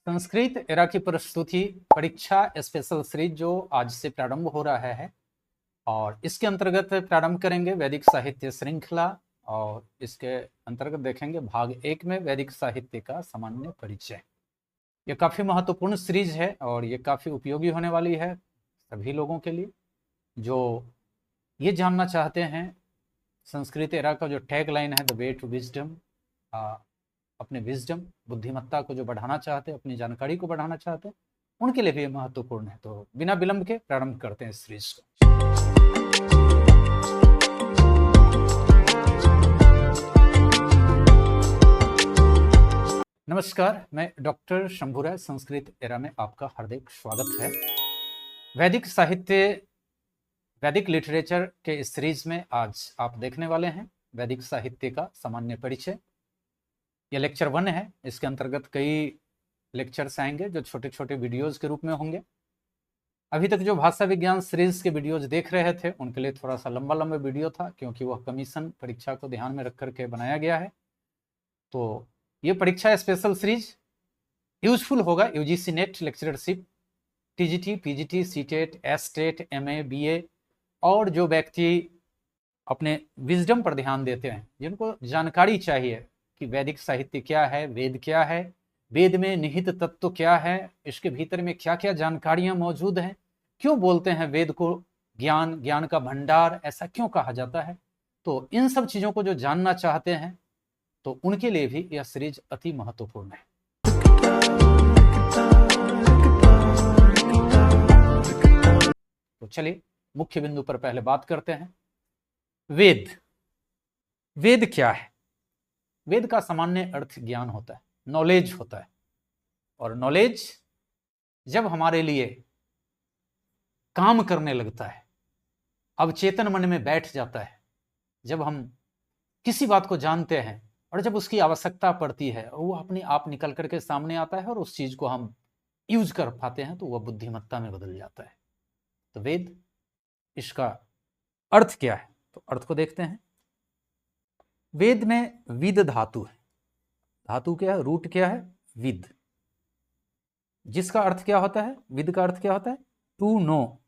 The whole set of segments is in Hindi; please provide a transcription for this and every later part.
संस्कृत एरा की प्रस्तुति परीक्षा स्पेशल सीरीज जो आज से प्रारंभ हो रहा है और इसके अंतर्गत प्रारंभ करेंगे वैदिक साहित्य श्रृंखला और इसके अंतर्गत देखेंगे भाग 1 में वैदिक साहित्य का सामान्य परिचय। ये काफ़ी महत्वपूर्ण सीरीज है और ये काफ़ी उपयोगी होने वाली है सभी लोगों के लिए जो ये जानना चाहते हैं संस्कृत एरा का जो टैग लाइन है द वे टू विजडम, अपने विजडम बुद्धिमत्ता को जो बढ़ाना चाहते हैं, अपनी जानकारी को बढ़ाना चाहते हैं, उनके लिए भी महत्वपूर्ण है। तो बिना विलंब के प्रारंभ करते हैं इस सीरीज को। नमस्कार, मैं डॉक्टर शंभू राय, संस्कृत एरा में आपका हार्दिक स्वागत है। वैदिक साहित्य, वैदिक लिटरेचर के इस सीरीज में आज आप देखने वाले हैं वैदिक साहित्य का सामान्य परिचय। यह लेक्चर 1 है। इसके अंतर्गत कई लेक्चर्स आएंगे जो छोटे छोटे वीडियोस के रूप में होंगे। अभी तक जो भाषा विज्ञान सीरीज के वीडियोज देख रहे थे उनके लिए थोड़ा सा लंबा वीडियो था क्योंकि वह कमीशन परीक्षा को ध्यान में रख करके बनाया गया है। तो ये परीक्षा स्पेशल सीरीज यूजफुल होगा UGC net lectureship, TGT, PGT, CTET, STET, MA, BA और जो व्यक्ति अपने विजडम पर ध्यान देते हैं, जिनको जानकारी चाहिए कि वैदिक साहित्य क्या है, वेद क्या है, वेद में निहित तत्व क्या है, इसके भीतर में क्या क्या जानकारियां मौजूद हैं, क्यों बोलते हैं वेद को ज्ञान, ज्ञान का भंडार, ऐसा क्यों कहा जाता है। तो इन सब चीजों को जो जानना चाहते हैं तो उनके लिए भी यह सीरीज अति महत्वपूर्ण है। तो चलिए मुख्य बिंदु पर पहले बात करते हैं। वेद, वेद क्या है? वेद का सामान्य अर्थ ज्ञान होता है, नॉलेज होता है। और नॉलेज जब हमारे लिए काम करने लगता है, अवचेतन मन में बैठ जाता है, जब हम किसी बात को जानते हैं और जब उसकी आवश्यकता पड़ती है वो अपने आप निकल करके सामने आता है और उस चीज को हम यूज कर पाते हैं तो वह बुद्धिमत्ता में बदल जाता है। तो वेद, इसका अर्थ क्या है? तो अर्थ को देखते हैं। वेद में विद धातु है। धातु क्या है? रूट क्या है? विद, जिसका अर्थ क्या होता है? विद का अर्थ क्या होता है? टू नो,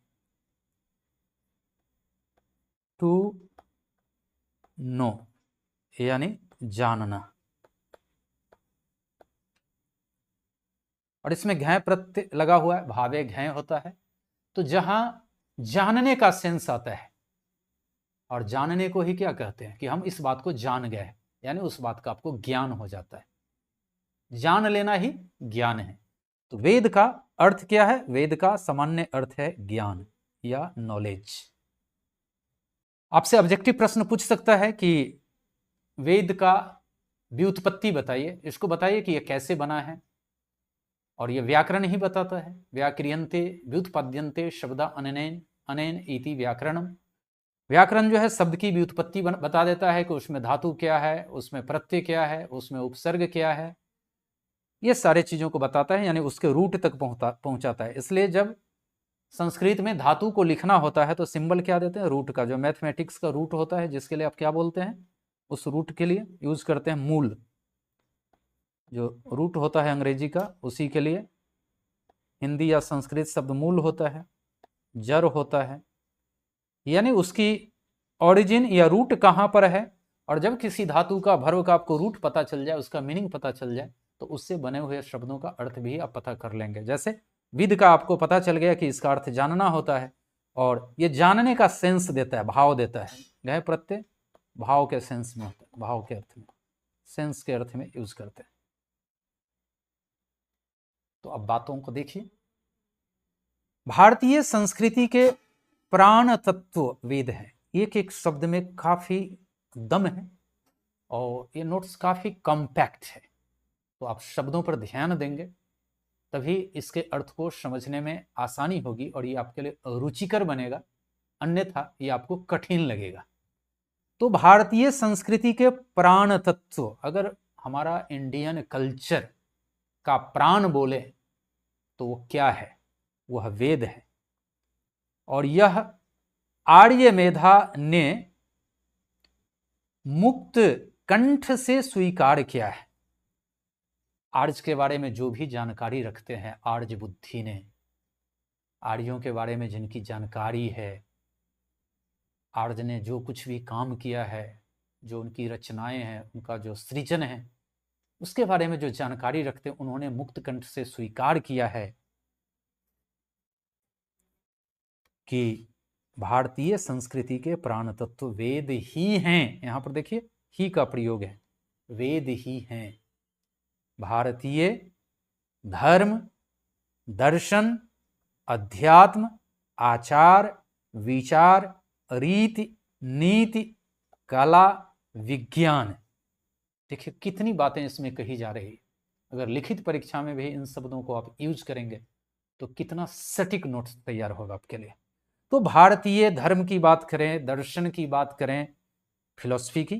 टू नो यानी जानना। और इसमें घय प्रत्यय लगा हुआ है, भावे घय होता है। तो जहां जानने का सेंस आता है, और जानने को ही क्या कहते हैं कि हम इस बात को जान गए, यानी उस बात का आपको ज्ञान हो जाता है। जान लेना ही ज्ञान है। तो वेद का अर्थ क्या है? वेद का सामान्य अर्थ है ज्ञान या नॉलेज। आपसे ऑब्जेक्टिव प्रश्न पूछ सकता है कि वेद का व्युत्पत्ति बताइए, इसको बताइए कि यह कैसे बना है। और यह व्याकरण ही बताता है। व्याक्रियन्ते व्युत्पद्यन्ते शब्दा अनेन अनेन इति व्याकरणम। व्याकरण जो है शब्द की व्युत्पत्ति बता देता है कि उसमें धातु क्या है, उसमें प्रत्यय क्या है, उसमें उपसर्ग क्या है, ये सारे चीजों को बताता है, यानी उसके रूट तक पहुंचाता है। इसलिए जब संस्कृत में धातु को लिखना होता है तो सिंबल क्या देते हैं? रूट का। जो मैथमेटिक्स का रूट होता है जिसके लिए आप क्या बोलते हैं, उस रूट के लिए यूज करते हैं मूल। जो रूट होता है अंग्रेजी का, उसी के लिए हिंदी या संस्कृत शब्द मूल होता है, जड़ होता है, यानी उसकी ओरिजिन या रूट कहाँ पर है। और जब किसी धातु का, भर्व का आपको रूट पता चल जाए, उसका मीनिंग पता चल जाए, तो उससे बने हुए शब्दों का अर्थ भी आप पता कर लेंगे। जैसे विद का आपको पता चल गया कि इसका अर्थ जानना होता है, और ये जानने का सेंस देता है, भाव देता है। गह प्रत्यय भाव के सेंस में होता है, भाव के अर्थ में, सेंस के अर्थ में यूज करते हैं। तो अब बातों को देखिए। भारतीय संस्कृति के प्राण तत्व वेद है। एक एक शब्द में काफी दम है और ये नोट्स काफी कॉम्पैक्ट है। तो आप शब्दों पर ध्यान देंगे तभी इसके अर्थ को समझने में आसानी होगी और ये आपके लिए रुचिकर बनेगा, अन्यथा ये आपको कठिन लगेगा। तो भारतीय संस्कृति के प्राण तत्व, अगर हमारा इंडियन कल्चर का प्राण बोले तो वो क्या है? वह वेद है। और यह आर्य मेधा ने मुक्त कंठ से स्वीकार किया है। आर्य के बारे में जो भी जानकारी रखते हैं आर्य बुद्धि ने, आर्यों के बारे में जिनकी जानकारी है, आर्य ने जो कुछ भी काम किया है, जो उनकी रचनाएं हैं, उनका जो सृजन है, उसके बारे में जो जानकारी रखते हैं, उन्होंने मुक्त कंठ से स्वीकार किया है कि भारतीय संस्कृति के प्राण तत्व वेद ही हैं। यहां पर देखिए ही का प्रयोग है, वेद ही हैं। भारतीय धर्म, दर्शन, अध्यात्म, आचार, विचार, रीति, नीति, कला, विज्ञान। देखिए कितनी बातें इसमें कही जा रही है। अगर लिखित परीक्षा में भी इन शब्दों को आप यूज करेंगे तो कितना सटीक नोट्स तैयार होगा आपके लिए। तो भारतीय धर्म की बात करें, दर्शन की बात करें, फिलॉसफी की,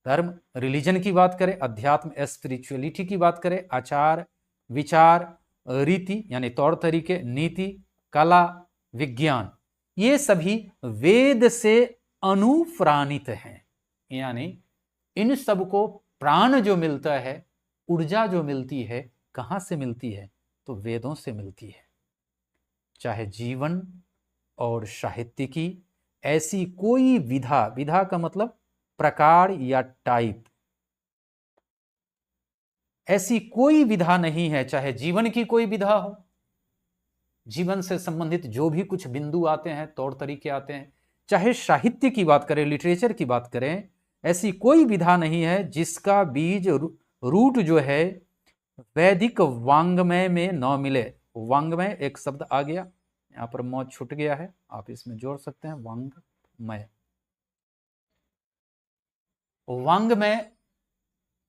धर्म रिलीजन की बात करें, अध्यात्म स्पिरिचुअलिटी की बात करें, आचार विचार रीति यानी तौर तरीके, नीति, कला, विज्ञान, ये सभी वेद से अनुप्राणित हैं। यानी इन सबको प्राण जो मिलता है, ऊर्जा जो मिलती है, कहां से मिलती है? तो वेदों से मिलती है। चाहे जीवन और साहित्य की ऐसी कोई विधा, विधा का मतलब प्रकार या टाइप, ऐसी कोई विधा नहीं है, चाहे जीवन की कोई विधा हो, जीवन से संबंधित जो भी कुछ बिंदु आते हैं, तौर तरीके आते हैं, चाहे साहित्य की बात करें, लिटरेचर की बात करें, ऐसी कोई विधा नहीं है जिसका बीज रूट जो है वैदिक वांग्मय में न मिले। वांग्मय एक शब्द आ गया, यहां पर मौत छूट गया है, आप इसमें जोड़ सकते हैं वांग्मय। वांग्मय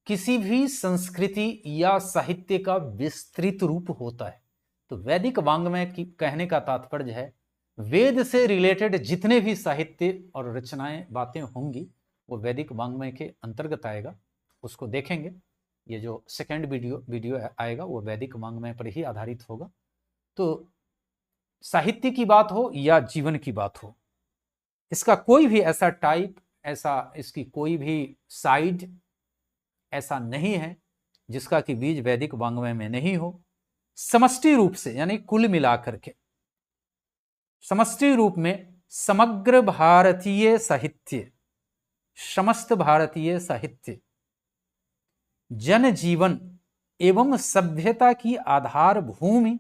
किसी भी संस्कृति या साहित्य का विस्तृत रूप होता है। तो वैदिक वांग्मय की कहने का तात्पर्य है वेद से रिलेटेड जितने भी साहित्य और रचनाएं बातें होंगी वो वैदिक वांग्मय के अंतर्गत आएगा। उसको देखेंगे, ये जो सेकंड वीडियो आएगा वो वैदिक वांग्मय पर ही आधारित होगा। तो साहित्य की बात हो या जीवन की बात हो, इसका कोई भी ऐसा टाइप, ऐसा इसकी कोई भी साइड ऐसा नहीं है जिसका कि बीज वैदिक वांग्मय में नहीं हो। समष्टि रूप से यानी कुल मिलाकर के समष्टि रूप में समग्र भारतीय साहित्य, समस्त भारतीय साहित्य जनजीवन एवं सभ्यता की आधार भूमि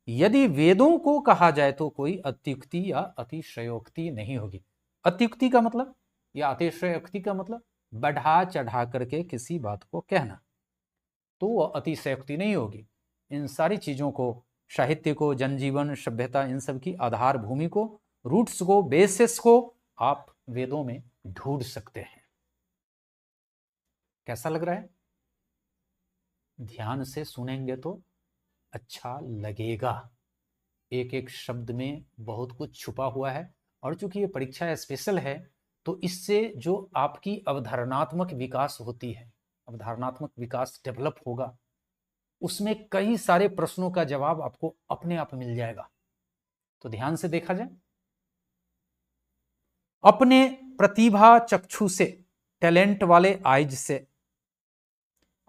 यदि वेदों को कहा जाए तो कोई अत्युक्ति या अतिशयोक्ति नहीं होगी। अत्युक्ति का मतलब या अतिशयोक्ति का मतलब बढ़ा चढ़ा करके किसी बात को कहना, तो वह अतिशयोक्ति नहीं होगी। इन सारी चीजों को, साहित्य को, जनजीवन, सभ्यता, इन सब की आधार भूमि को, रूट्स को, बेसिस को आप वेदों में ढूंढ सकते हैं। कैसा लग रहा है? ध्यान से सुनेंगे तो अच्छा लगेगा। एक एक शब्द में बहुत कुछ छुपा हुआ है, और चूंकि ये परीक्षा स्पेशल है तो इससे जो आपकी अवधारणात्मक विकास होती है, अवधारणात्मक विकास डेवलप होगा, उसमें कई सारे प्रश्नों का जवाब आपको अपने आप मिल जाएगा। तो ध्यान से देखा जाए। अपने प्रतिभा चक्षु से, टैलेंट वाले आइज से,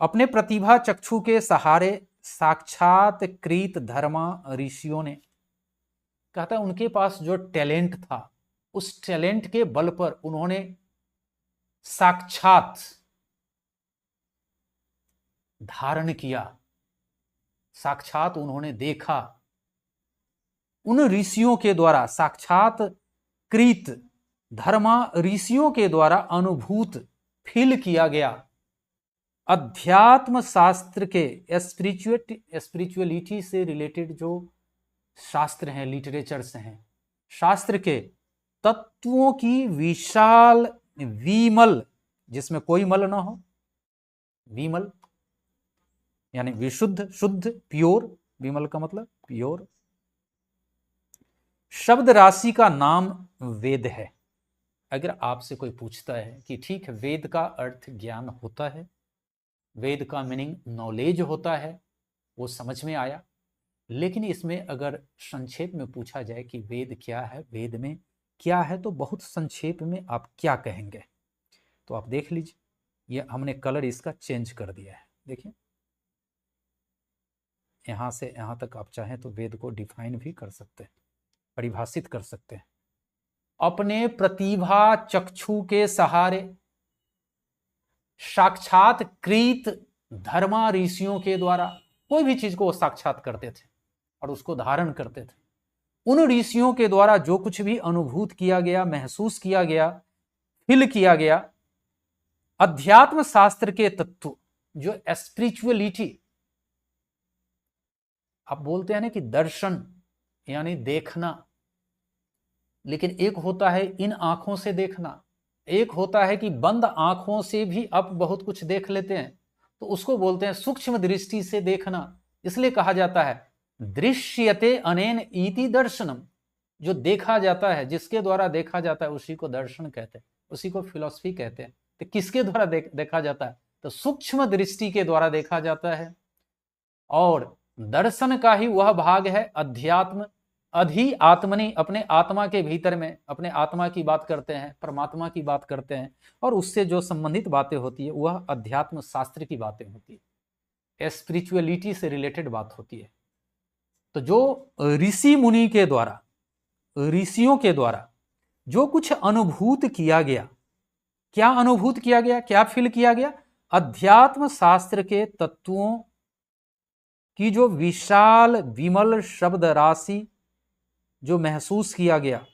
अपने प्रतिभा चक्षु के सहारे साक्षात्कृत धर्मा ऋषियों ने, कहता उनके पास जो टैलेंट था उस टैलेंट के बल पर उन्होंने साक्षात धारण किया, साक्षात उन्होंने देखा। उन ऋषियों के द्वारा साक्षात कृत धर्मा ऋषियों के द्वारा अनुभूत फील किया गया अध्यात्म शास्त्र के, स्पिरिचुअलिटी से रिलेटेड जो शास्त्र हैं, लिटरेचर्स हैं, शास्त्र के तत्वों की विशाल विमल, जिसमें कोई मल ना हो, विमल यानी विशुद्ध, शुद्ध, प्योर, विमल का मतलब प्योर, शब्द राशि का नाम वेद है। अगर आपसे कोई पूछता है कि ठीक है वेद का अर्थ ज्ञान होता है, वेद का मीनिंग नॉलेज होता है, वो समझ में आया, लेकिन इसमें अगर संक्षेप में पूछा जाए कि वेद क्या है, वेद में क्या है, तो बहुत संक्षेप में आप क्या कहेंगे? तो आप देख लीजिए, ये हमने कलर इसका चेंज कर दिया है, देखिए यहाँ से यहाँ तक आप चाहें तो वेद को डिफाइन भी कर सकते हैं, परिभाषित कर सकते हैं। अपने प्रतिभा चक्षु के सहारे साक्षात कृत धर्मा ऋषियों के द्वारा कोई भी चीज को वो साक्षात करते थे और उसको धारण करते थे। उन ऋषियों के द्वारा जो कुछ भी अनुभूत किया गया, महसूस किया गया, फील किया गया, अध्यात्म शास्त्र के तत्व जो स्पिरिचुअलिटी, आप बोलते हैं ना कि दर्शन यानी देखना, लेकिन एक होता है इन आंखों से देखना, एक होता है कि बंद आंखों से भी आप बहुत कुछ देख लेते हैं, तो उसको बोलते हैं सूक्ष्म दृष्टि से देखना। इसलिए कहा जाता है दृश्यते अनेन इति दर्शनम, जो देखा जाता है, जिसके द्वारा देखा जाता है उसी को दर्शन कहते हैं, उसी को फिलॉसफी कहते हैं। तो किसके द्वारा देखा जाता है? तो सूक्ष्म दृष्टि के द्वारा देखा जाता है। और दर्शन का ही वह भाग है अध्यात्म, अधि आत्मनि, अपने आत्मा के भीतर में अपने आत्मा की बात करते हैं, परमात्मा की बात करते हैं, और उससे जो संबंधित बातें होती है वह अध्यात्म शास्त्र की बातें होती है, स्पिरिचुअलिटी से रिलेटेड बात होती है। तो जो ऋषि मुनि के द्वारा, ऋषियों के द्वारा जो कुछ अनुभूत किया गया, क्या अनुभूत किया गया, क्या फील किया गया? अध्यात्म शास्त्र के तत्वों की जो विशाल विमल शब्द राशि जो महसूस किया गया,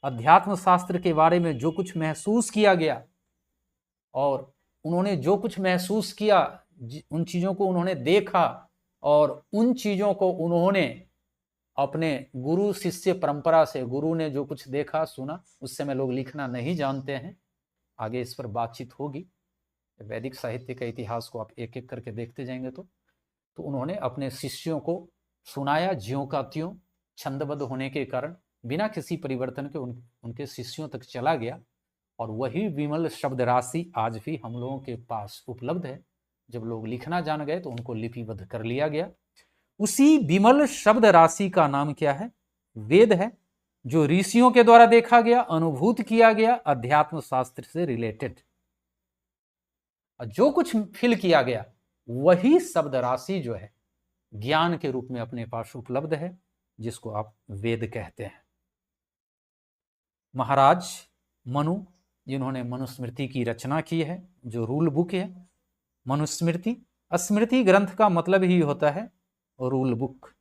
अध्यात्म शास्त्र के बारे में जो कुछ महसूस किया गया, और उन्होंने जो कुछ महसूस किया, उन चीजों को उन्होंने देखा, और उन चीजों को उन्होंने अपने गुरु शिष्य परंपरा से, गुरु ने जो कुछ देखा सुना, उस समय लोग लिखना नहीं जानते हैं, आगे इस पर बातचीत होगी। वैदिक साहित्य का इतिहास को आप एक एक करके देखते जाएंगे तो उन्होंने अपने शिष्यों को सुनाया, ज्यों का त्यों, छंदबद्ध होने के कारण बिना किसी परिवर्तन के उनके शिष्यों तक चला गया। और वही विमल शब्द राशि आज भी हम लोगों के पास उपलब्ध है। जब लोग लिखना जान गए तो उनको लिपिबद्ध कर लिया गया। उसी विमल शब्द राशि का नाम क्या है? वेद है, जो ऋषियों के द्वारा देखा गया, अनुभूत किया गया, अध्यात्म शास्त्र से रिलेटेड जो कुछ फील किया गया, वही शब्द राशि जो है ज्ञान के रूप में अपने पास उपलब्ध है, जिसको आप वेद कहते हैं। महाराज मनु, जिन्होंने मनुस्मृति की रचना की है, जो रूल बुक है मनुस्मृति। स्मृति ग्रंथ का मतलब ही होता है रूल बुक,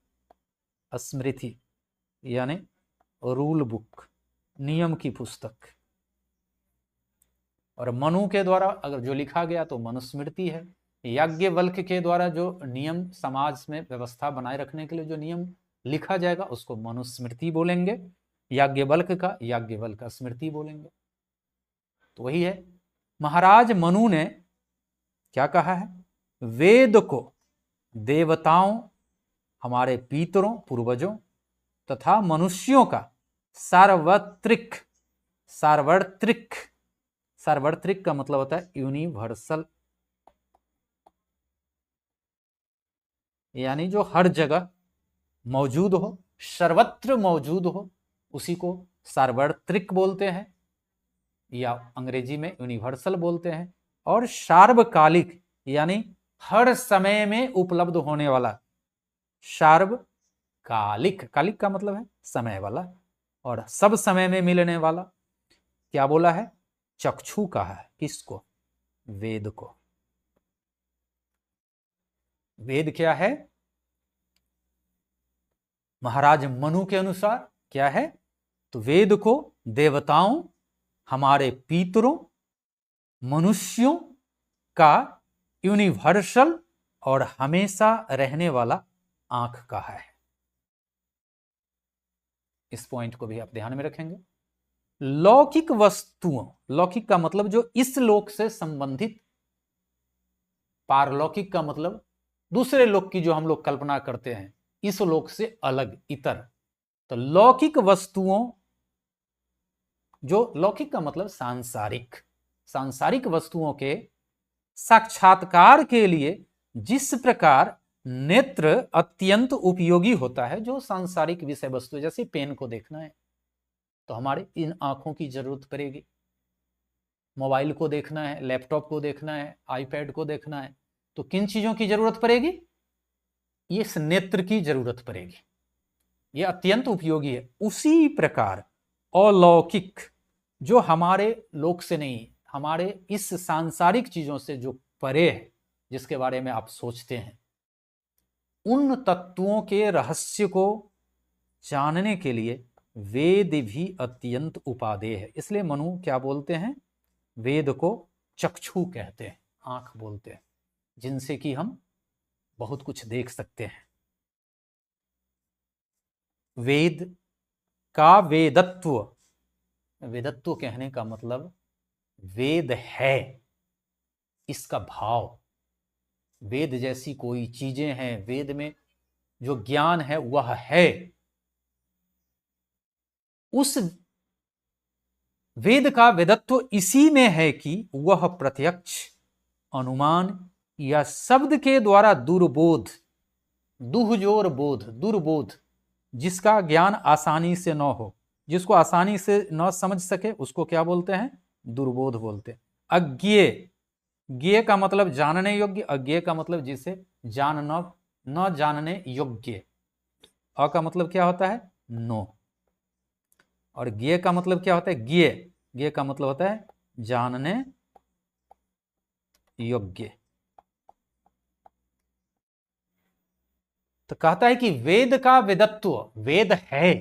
स्मृति यानी रूल बुक, नियम की पुस्तक। और मनु के द्वारा अगर जो लिखा गया तो मनुस्मृति है। याज्ञवल्क्य के द्वारा जो नियम समाज में व्यवस्था बनाए रखने के लिए जो नियम लिखा जाएगा उसको मनुस्मृति बोलेंगे। याज्ञवल्क्य का याज्ञवल्क्य स्मृति बोलेंगे। तो वही है। महाराज मनु ने क्या कहा है? वेद को देवताओं, हमारे पितरों, पूर्वजों तथा मनुष्यों का सार्वत्रिक, सार्वत्रिक, सार्वत्रिक का मतलब होता है यूनिवर्सल, यानी जो हर जगह मौजूद हो, सर्वत्र मौजूद हो, उसी को सार्वत्रिक बोलते हैं, या अंग्रेजी में यूनिवर्सल बोलते हैं। और सार्वकालिक यानी हर समय में उपलब्ध होने वाला, सार्वकालिक, कालिक का मतलब है समय वाला, और सब समय में मिलने वाला। क्या बोला है? चक्षु कहा है। किसको? वेद को। वेद क्या है? महाराज मनु के अनुसार क्या है? तो वेद को देवताओं, हमारे पितरों, मनुष्यों का यूनिवर्सल और हमेशा रहने वाला आंख कहा है। इस पॉइंट को भी आप ध्यान में रखेंगे। लौकिक वस्तुओं, लौकिक का मतलब जो इस लोक से संबंधित, पारलौकिक का मतलब दूसरे लोक की जो हम लोग कल्पना करते हैं, इस लोक से अलग, इतर। तो लौकिक वस्तुओं, जो लौकिक का मतलब सांसारिक, सांसारिक वस्तुओं के साक्षात्कार के लिए जिस प्रकार नेत्र अत्यंत उपयोगी होता है, जो सांसारिक विषय वस्तु, जैसे पेन को देखना है तो हमारे इन आंखों की जरूरत पड़ेगी। मोबाइल को देखना है, लैपटॉप को देखना है, आईपैड को देखना है, तो किन चीजों की जरूरत पड़ेगी? इस नेत्र की जरूरत पड़ेगी, यह अत्यंत उपयोगी है। उसी प्रकार अलौकिक जो हमारे लोक से नहीं, हमारे इस सांसारिक चीजों से जो परे है, जिसके बारे में आप सोचते हैं, उन तत्वों के रहस्य को जानने के लिए वेद भी अत्यंत उपादेय है। इसलिए मनु क्या बोलते हैं, वेद को चक्षु कहते हैं, आंख बोलते हैं, जिनसे कि हम बहुत कुछ देख सकते हैं। वेद का वेदत्व, वेदत्व कहने का मतलब वेद है, इसका भाव, वेद जैसी कोई चीजें हैं, वेद में जो ज्ञान है वह है। उस वेद का वेदत्व इसी में है कि वह प्रत्यक्ष, अनुमान या शब्द के द्वारा दुर्बोध, दुहजोर बोध, दुर्बोध, जिसका ज्ञान आसानी से न हो, जिसको आसानी से न समझ सके, उसको क्या बोलते हैं, दुर्बोध बोलते हैं। अज्ञेय, ज्ञेय का मतलब जानने योग्य, अज्ञेय का मतलब जिसे न जानने योग्य। अ का मतलब क्या होता है, नो, और ज्ञेय का मतलब क्या होता है, ज्ञेय, ज्ञेय का मतलब होता है जानने योग्य। तो कहता है कि वेद का वेदत्व, वेद है,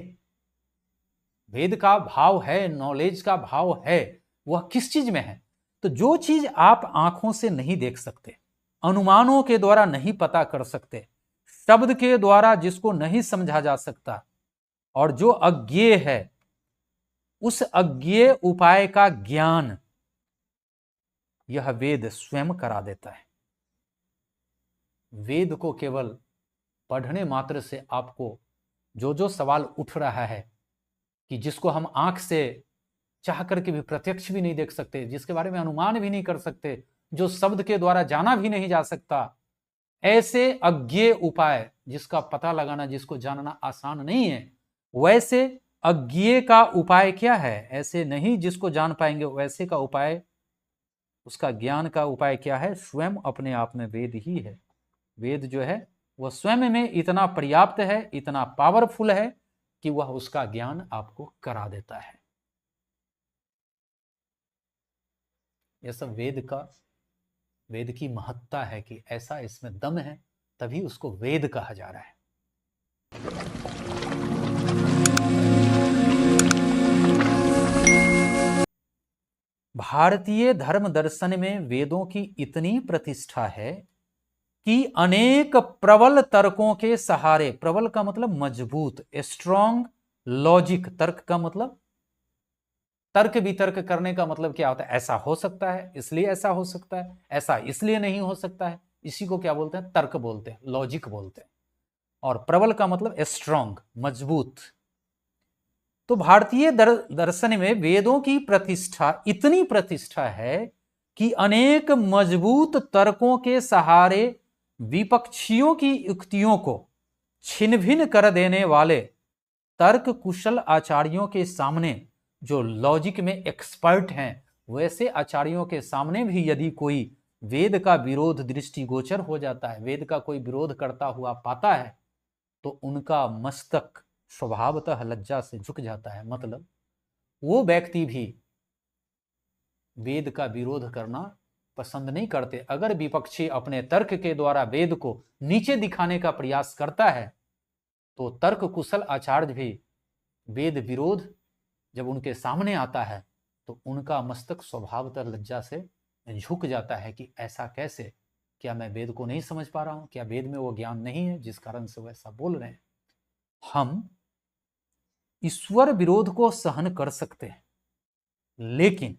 वेद का भाव है, नॉलेज का भाव है, वह किस चीज में है, तो जो चीज आप आंखों से नहीं देख सकते, अनुमानों के द्वारा नहीं पता कर सकते, शब्द के द्वारा जिसको नहीं समझा जा सकता, और जो अज्ञेय है, उस अज्ञेय उपाय का ज्ञान यह वेद स्वयं करा देता है। वेद को केवल पढ़ने मात्र से आपको जो जो सवाल उठ रहा है, कि जिसको हम आंख से चाह करके भी प्रत्यक्ष भी नहीं देख सकते, जिसके बारे में अनुमान भी नहीं कर सकते, जो शब्द के द्वारा जाना भी नहीं जा सकता, ऐसे अज्ञेय उपाय जिसका पता लगाना, जिसको जानना आसान नहीं है, वैसे अज्ञेय का उपाय क्या है, ऐसे नहीं जिसको जान पाएंगे, वैसे का उपाय, उसका ज्ञान का उपाय क्या है, स्वयं अपने आप में वेद ही है। वेद जो है वह स्वयं में इतना पर्याप्त है, इतना पावरफुल है कि वह उसका ज्ञान आपको करा देता है। यह सब वेद की महत्ता है कि ऐसा इसमें दम है, तभी उसको वेद कहा जा रहा है। भारतीय धर्म दर्शन में वेदों की इतनी प्रतिष्ठा है कि अनेक प्रबल तर्कों के सहारे, प्रबल का मतलब मजबूत, स्ट्रॉन्ग लॉजिक, तर्क का मतलब, तर्क वितर्क करने का मतलब क्या होता है, ऐसा हो सकता है इसलिए ऐसा हो सकता है, ऐसा इसलिए नहीं हो सकता है, इसी को क्या बोलते हैं, तर्क बोलते हैं, लॉजिक बोलते हैं। और प्रबल का मतलब स्ट्रॉन्ग, मजबूत। तो भारतीय दर्शन में वेदों की प्रतिष्ठा, इतनी प्रतिष्ठा है कि अनेक मजबूत तर्कों के सहारे विपक्षियों की युक्तियों को छिन्न भिन्न कर देने वाले तर्क कुशल आचार्यों के सामने, जो लॉजिक में एक्सपर्ट हैं, वैसे आचार्यों के सामने भी यदि कोई वेद का विरोध दृष्टिगोचर हो जाता है, वेद का कोई विरोध करता हुआ पाता है, तो उनका मस्तक स्वभावतः लज्जा से झुक जाता है। मतलब वो व्यक्ति भी वेद का विरोध करना पसंद नहीं करते। अगर विपक्षी अपने तर्क के द्वारा वेद को नीचे दिखाने का प्रयास करता है, तो तर्क कुशल आचार्य भी वेद विरोध जब उनके सामने आता है, तो उनका मस्तक स्वभावतः लज्जा से झुक जाता है कि ऐसा कैसे, क्या मैं वेद को नहीं समझ पा रहा हूं, क्या वेद में वो ज्ञान नहीं है जिस कारण से वो ऐसा बोल रहे हैं। हम ईश्वर विरोध को सहन कर सकते हैं, लेकिन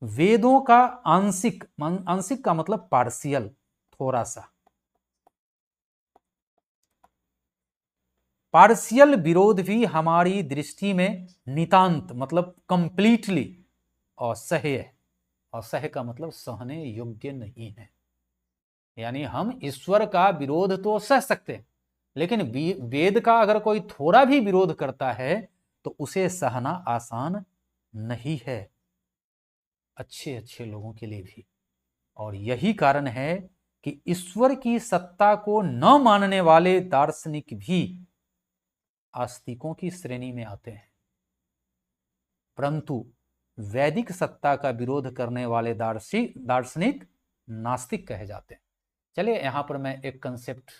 वेदों का आंशिक, आंशिक का मतलब पार्शियल, थोड़ा सा पार्शियल विरोध भी हमारी दृष्टि में नितांत मतलब कंप्लीटली असह्य है। असह्य का मतलब सहने योग्य नहीं है। यानी हम ईश्वर का विरोध तो सह सकते हैं, लेकिन वेद का अगर कोई थोड़ा भी विरोध करता है तो उसे सहना आसान नहीं है, अच्छे अच्छे लोगों के लिए भी। और यही कारण है कि ईश्वर की सत्ता को न मानने वाले दार्शनिक भी आस्तिकों की श्रेणी में आते हैं, परंतु वैदिक सत्ता का विरोध करने वाले दार्शनिक नास्तिक कहे जाते हैं। चलिए यहां पर मैं एक कंसेप्ट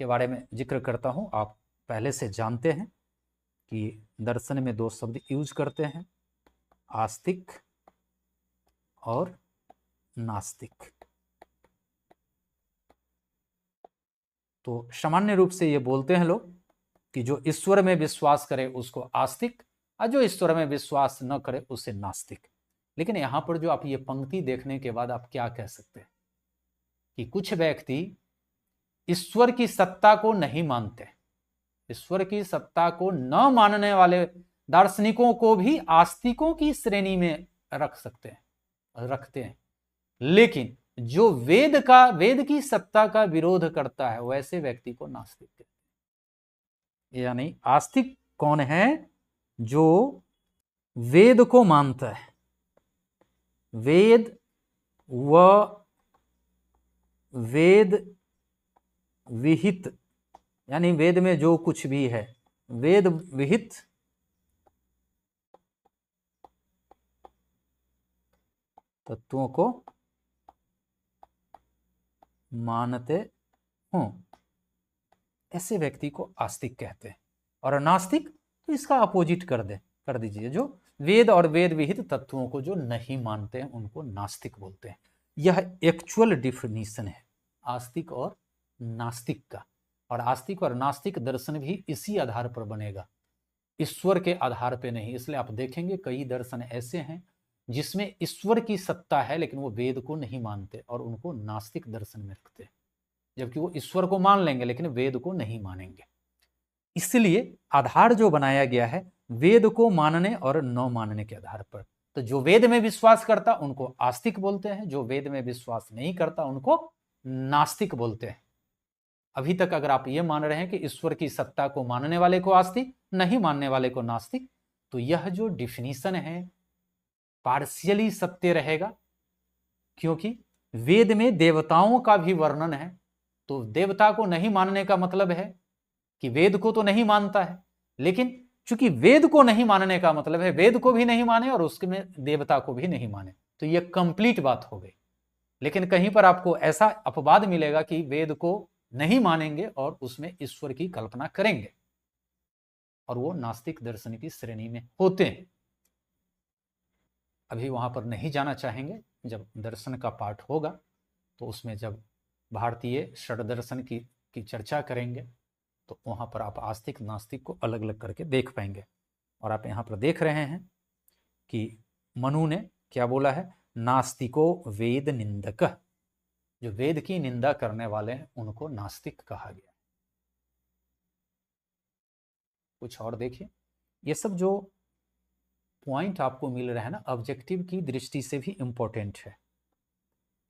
के बारे में जिक्र करता हूं। आप पहले से जानते हैं कि दर्शन में दो शब्द यूज करते हैं, आस्तिक और नास्तिक। तो सामान्य रूप से ये बोलते हैं लोग कि जो ईश्वर में विश्वास करे उसको आस्तिक, और जो ईश्वर में विश्वास न करे उसे नास्तिक। लेकिन यहां पर जो आप ये पंक्ति देखने के बाद आप क्या कह सकते हैं कि कुछ व्यक्ति ईश्वर की सत्ता को नहीं मानते, ईश्वर की सत्ता को न मानने वाले दार्शनिकों को भी आस्तिकों की श्रेणी में रखते हैं, लेकिन जो वेद की सत्ता का विरोध करता है वैसे व्यक्ति को नास्तिक कहते हैं। यानी आस्तिक कौन है? जो वेद को मानता है, वेद व वेद विहित, यानी वेद में जो कुछ भी है वेद विहित तत्वों को मानते हों, ऐसे व्यक्ति को आस्तिक कहते हैं। और नास्तिक तो इसका अपोजिट कर दीजिए, जो वेद और वेद विहित तत्वों को जो नहीं मानते हैं उनको नास्तिक बोलते हैं। यह एक्चुअल डिफिनीशन है आस्तिक और नास्तिक का। और आस्तिक और नास्तिक दर्शन भी इसी आधार पर बनेगा, ईश्वर के आधार पर नहीं। इसलिए आप देखेंगे कई दर्शन ऐसे हैं जिसमें ईश्वर की सत्ता है लेकिन वो वेद को नहीं मानते और उनको नास्तिक दर्शन में रखते हैं, जबकि वो ईश्वर को मान लेंगे लेकिन वेद को नहीं मानेंगे। इसलिए आधार जो बनाया गया है वेद को मानने और न मानने के आधार पर। तो जो वेद में विश्वास करता उनको आस्तिक बोलते हैं, जो वेद में विश्वास नहीं करता उनको नास्तिक बोलते हैं। अभी तक अगर आप ये मान रहे हैं कि ईश्वर की सत्ता को मानने वाले को आस्तिक, नहीं मानने वाले को नास्तिक, तो यह जो डिफिनीशन है पार्शियली सत्य रहेगा, क्योंकि वेद में देवताओं का भी वर्णन है। तो देवता को नहीं मानने का मतलब है कि वेद को तो नहीं मानता है, लेकिन चूंकि वेद को नहीं मानने का मतलब है वेद को भी नहीं माने और उसके में देवता को भी नहीं माने, तो यह कंप्लीट बात हो गई। लेकिन कहीं पर आपको ऐसा अपवाद मिलेगा कि वेद को नहीं मानेंगे और उसमें ईश्वर की कल्पना करेंगे, और वो नास्तिक दर्शन की श्रेणी में होते हैं। अभी वहां पर नहीं जाना चाहेंगे, जब दर्शन का पाठ होगा तो उसमें जब भारतीय षड्दर्शन की चर्चा करेंगे तो वहां पर आप आस्तिक नास्तिक को अलग अलग करके देख पाएंगे। और आप यहाँ पर देख रहे हैं कि मनु ने क्या बोला है, नास्तिको वेद निंदक, जो वेद की निंदा करने वाले हैं उनको नास्तिक कहा गया। कुछ और देखिए, ये सब जो पॉइंट आपको मिल रहा है ना, ऑब्जेक्टिव की दृष्टि से भी इंपॉर्टेंट है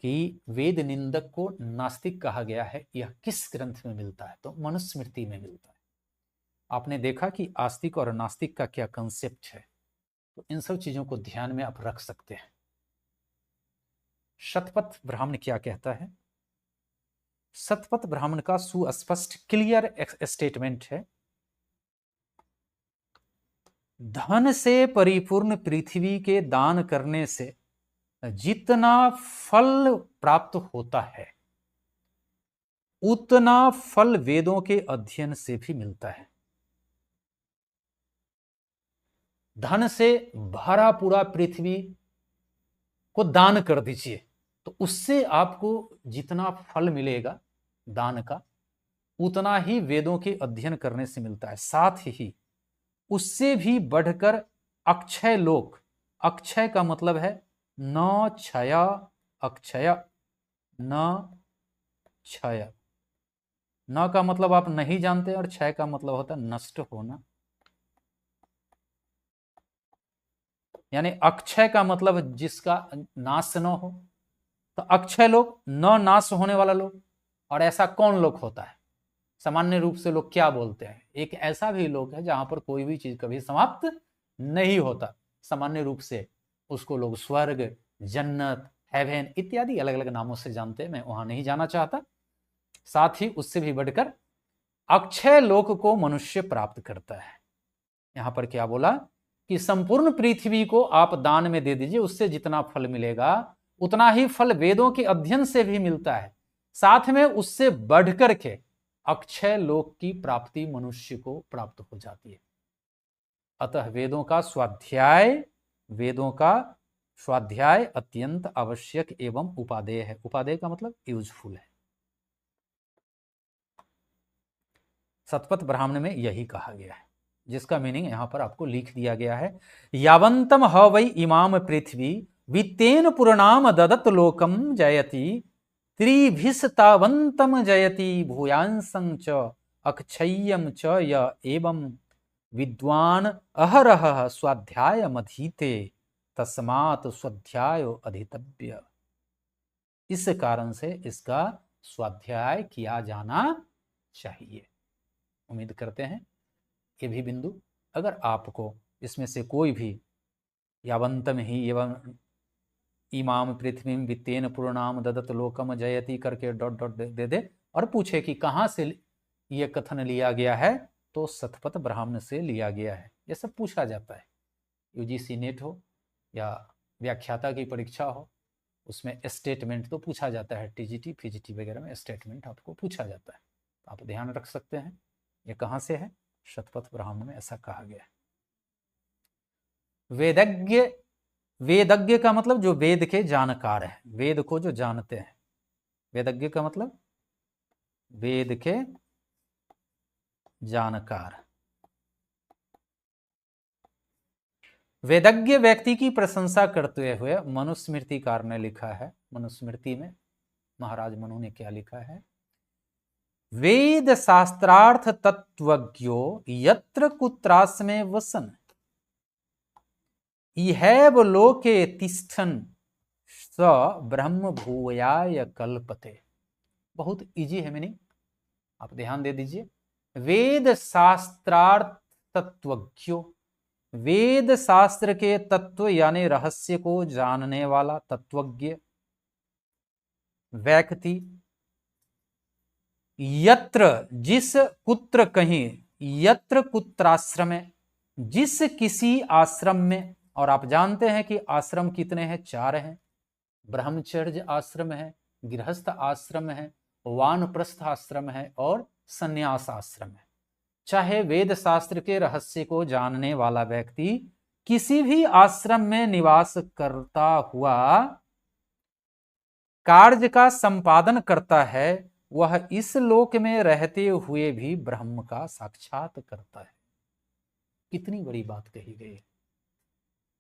कि वेद निंदक को नास्तिक कहा गया है। यह किस ग्रंथ में मिलता है? तो मनुस्मृति में मिलता है। आपने देखा कि आस्तिक और नास्तिक का क्या कंसेप्ट है, तो इन सब चीजों को ध्यान में आप रख सकते हैं। शतपथ ब्राह्मण क्या कहता है? शतपथ ब्राह्मण का सुस्पष्ट क्लियर स्टेटमेंट है, धन से परिपूर्ण पृथ्वी के दान करने से जितना फल प्राप्त होता है उतना फल वेदों के अध्ययन से भी मिलता है। धन से भरा पूरा पृथ्वी को दान कर दीजिए तो उससे आपको जितना फल मिलेगा दान का उतना ही वेदों के अध्ययन करने से मिलता है। साथ ही उससे भी बढ़कर अक्षय लोक, अक्षय का मतलब है न क्षय अक्षय, न क्षय, न का मतलब आप नहीं जानते और क्षय का मतलब होता है नष्ट होना। यानी अक्षय का मतलब जिसका नाश न हो, तो अक्षय लोक न नाश होने वाला लोक। और ऐसा कौन लोक होता है? सामान्य रूप से लोग क्या बोलते हैं, एक ऐसा भी लोक है जहां पर कोई भी चीज कभी समाप्त नहीं होता। सामान्य रूप से उसको लोग स्वर्ग, जन्नत, हेवन इत्यादि अलग अलग नामों से जानते हैं, मैं वहां नहीं जाना चाहता। साथ ही उससे भी बढ़कर अक्षय लोक को मनुष्य प्राप्त करता है। यहां पर क्या बोला कि संपूर्ण पृथ्वी को आप दान में दे दीजिए, उससे जितना फल मिलेगा उतना ही फल वेदों के अध्ययन से भी मिलता है, साथ में उससे बढ़कर के अक्षय लोक की प्राप्ति मनुष्य को प्राप्त हो जाती है। अतः वेदों का स्वाध्याय अत्यंत आवश्यक एवं उपादेय है। उपादेय का मतलब यूजफुल है। शतपथ ब्राह्मण में यही कहा गया है, जिसका मीनिंग यहां पर आपको लिख दिया गया है। यावंतम ह वै इमाम पृथ्वी वित्तेन पुरनाम ददत लोकम जयति त्रिभिस्तावंतम जयति भूयांसं च अक्षय्यम च य एवं विद्वान अहरह स्वाध्याय मधीते तस्मात् स्वाध्याय अधितव्य। इस कारण से इसका स्वाध्याय किया जाना चाहिए। उम्मीद करते हैं ये भी बिंदु अगर आपको इसमें से कोई भी यावंतम ही एवं इमाम पृथ्वी वित्तेन पूर्णाम ददत लोकम जयति करके डॉट डॉट दे दे और पूछे कि कहां से ये कथन लिया गया है, तो शतपथ ब्राह्मण से लिया गया है। ये सब पूछा जाता है, यूजीसी नेट हो या व्याख्याता की परीक्षा हो, उसमें स्टेटमेंट तो पूछा जाता है। टीजीटी पीजीटी वगैरह में स्टेटमेंट आपको पूछा जाता है, आप ध्यान रख सकते हैं। ये कहां से है? शतपथ ब्राह्मण में ऐसा कहा गया है। वेदज्ञ, वेदज्ञ का मतलब जो वेद के जानकार है, वेद को जो जानते हैं। वेदज्ञ का मतलब वेद के जानकार। वेदज्ञ व्यक्ति की प्रशंसा करते हुए मनुस्मृतिकार ने लिखा है, मनुस्मृति में महाराज मनु ने क्या लिखा है? वेद शास्त्रार्थ तत्वज्ञो यत्र कुत्रास्मे वसन इहैव लोके तिष्ठन् स ब्रह्म भूयाय कल्पते। बहुत इजी है मीनिंग, आप ध्यान दे दीजिए। वेद शास्त्रार्थ तत्वज्ञो, वेद शास्त्र के तत्व यानी रहस्य को जानने वाला तत्वज्ञ व्यक्ति, यत्र जिस कुत्र कहीं, यत्र कुत्राश्रम, जिस किसी आश्रम में। और आप जानते हैं कि आश्रम कितने हैं? 4 हैं। ब्रह्मचर्य आश्रम है, गृहस्थ आश्रम है, वानप्रस्थ आश्रम है और संन्यास आश्रम है। चाहे वेद शास्त्र के रहस्य को जानने वाला व्यक्ति किसी भी आश्रम में निवास करता हुआ कार्य का संपादन करता है, वह इस लोक में रहते हुए भी ब्रह्म का साक्षात करता है। कितनी बड़ी बात कही गई है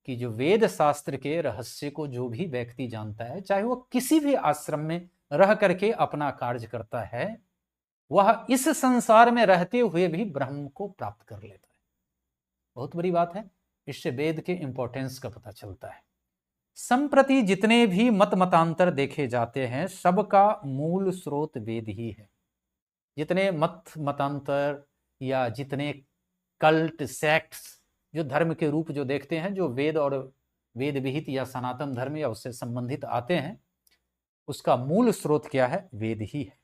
कि जो वेद शास्त्र के रहस्य को जो भी व्यक्ति जानता है, चाहे वो किसी भी आश्रम में रह करके अपना कार्य करता है, वह इस संसार में रहते हुए भी ब्रह्म को प्राप्त कर लेता है। बहुत बड़ी बात है। इससे वेद के इंपॉर्टेंस का पता चलता है। संप्रति जितने भी मतांतर देखे जाते हैं, सबका मूल स्रोत वेद ही है। जितने मतांतर या जितने कल्ट सेक्ट्स जो धर्म के रूप जो देखते हैं, जो वेद और वेद विहित या सनातन धर्म या उससे संबंधित आते हैं, उसका मूल स्रोत क्या है? वेद ही है।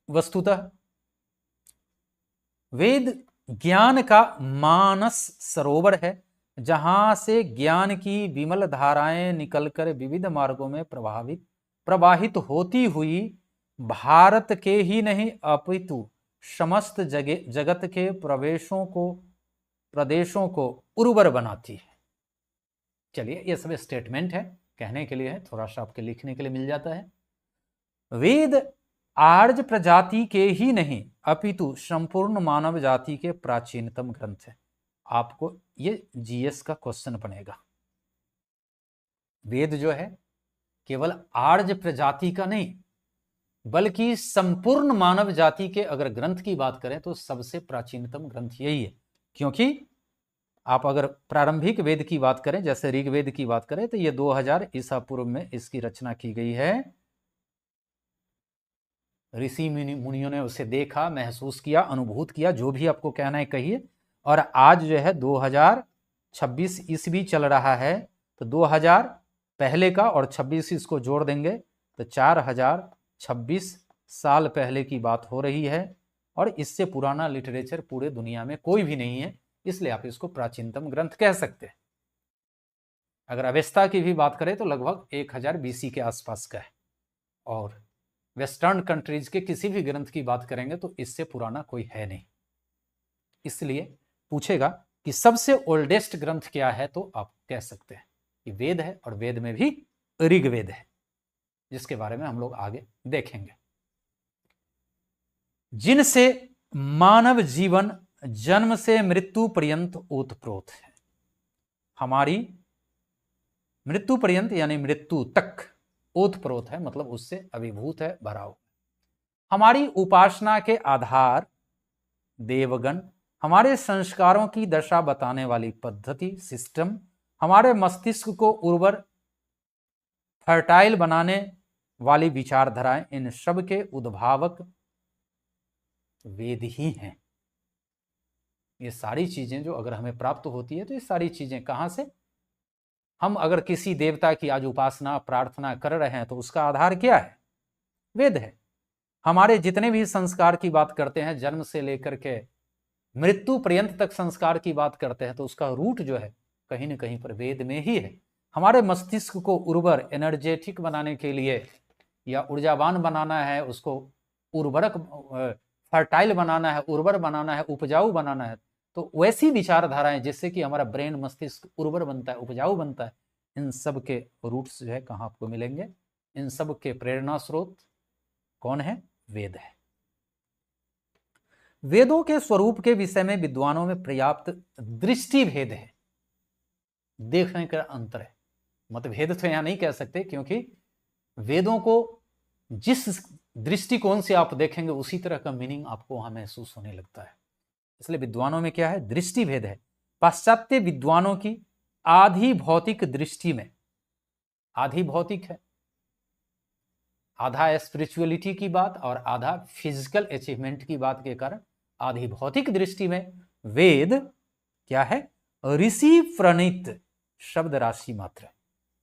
वस्तुतः वेद ज्ञान का मानस सरोवर है, जहां से ज्ञान की विमल धाराएं निकलकर विविध मार्गों में प्रवाहित होती हुई भारत के ही नहीं अपितु समस्त जगत के प्रदेशों को उर्वर बनाती है। चलिए, ये सब स्टेटमेंट है, कहने के लिए है, थोड़ा सा आपके लिखने के लिए मिल जाता है। वेद आर्य प्रजाति के ही नहीं अपितु संपूर्ण मानव जाति के प्राचीनतम ग्रंथ है। आपको ये जीएस का क्वेश्चन बनेगा। वेद जो है केवल आर्य प्रजाति का नहीं, बल्कि संपूर्ण मानव जाति के अगर ग्रंथ की बात करें तो सबसे प्राचीनतम ग्रंथ यही है। क्योंकि आप अगर प्रारंभिक वेद की बात करें, जैसे ऋग्वेद की बात करें, तो ये 2000 ईसा पूर्व में इसकी रचना की गई है। ऋषि मुनियों ने उसे देखा, महसूस किया, अनुभूत किया, जो भी आपको कहना है कहिए। और आज जो है 2026 ईस्वी चल रहा है, तो पहले का और 26 इसको जोड़ देंगे तो 4026 साल पहले की बात हो रही है। और इससे पुराना लिटरेचर पूरे दुनिया में कोई भी नहीं है, इसलिए आप इसको प्राचीनतम ग्रंथ कह सकते हैं। अगर अवेस्ता की भी बात करें तो लगभग 1000 BC के आसपास का है, और वेस्टर्न कंट्रीज के किसी भी ग्रंथ की बात करेंगे तो इससे पुराना कोई है नहीं। इसलिए पूछेगा कि सबसे ओल्डेस्ट ग्रंथ क्या है, तो आप कह सकते हैं कि वेद है, और वेद में भी ऋग्वेद है, जिसके बारे में हम लोग आगे देखेंगे। जिनसे मानव जीवन जन्म से मृत्यु पर्यंत ओतप्रोत है। हमारी मृत्यु पर्यंत यानी मृत्यु तक ओतप्रोत है, मतलब उससे अभिभूत है, भरा हुआ। हमारी उपासना के आधार देवगण, हमारे संस्कारों की दशा बताने वाली पद्धति सिस्टम, हमारे मस्तिष्क को उर्वर फर्टाइल बनाने वाली विचारधाराएं, इन सब के उद्भावक वेद ही हैं। ये सारी चीजें जो अगर हमें प्राप्त होती है तो ये सारी चीजें कहां से? हम अगर किसी देवता की आज उपासना प्रार्थना कर रहे हैं तो उसका आधार क्या है? वेद है। हमारे जितने भी संस्कार की बात करते हैं, जन्म से लेकर के मृत्यु पर्यंत तक संस्कार की बात करते हैं, तो उसका रूट जो है कहीं ना कहीं पर वेद में ही है। हमारे मस्तिष्क को उर्वर एनर्जेटिक बनाने के लिए या ऊर्जावान बनाना है, उसको उर्वरक फर्टाइल बनाना है, उर्वर बनाना है, उपजाऊ बनाना है, तो वैसी विचारधाराएं जिससे कि हमारा ब्रेन मस्तिष्क उर्वर बनता है, उपजाऊ बनता है, इन सब के रूट्स जो है कहाँ आपको मिलेंगे? इन सब के प्रेरणा स्रोत कौन है? वेद है। वेदों के स्वरूप के विषय में विद्वानों में पर्याप्त दृष्टि भेद है, देखने का अंतर है। मतभेद तो यहां नहीं कह सकते, क्योंकि वेदों को जिस दृष्टिकोण से आप देखेंगे उसी तरह का मीनिंग आपको वहां महसूस होने लगता है। इसलिए विद्वानों में क्या है? दृष्टि भेद है। पाश्चात्य विद्वानों की आधी भौतिक दृष्टि में, आधी भौतिक है, आधा स्पिरिचुअलिटी की बात और आधा फिजिकल अचीवमेंट की बात के कारण आधी भौतिक दृष्टि में वेद क्या है? ऋषि प्रणीत शब्द राशि मात्र,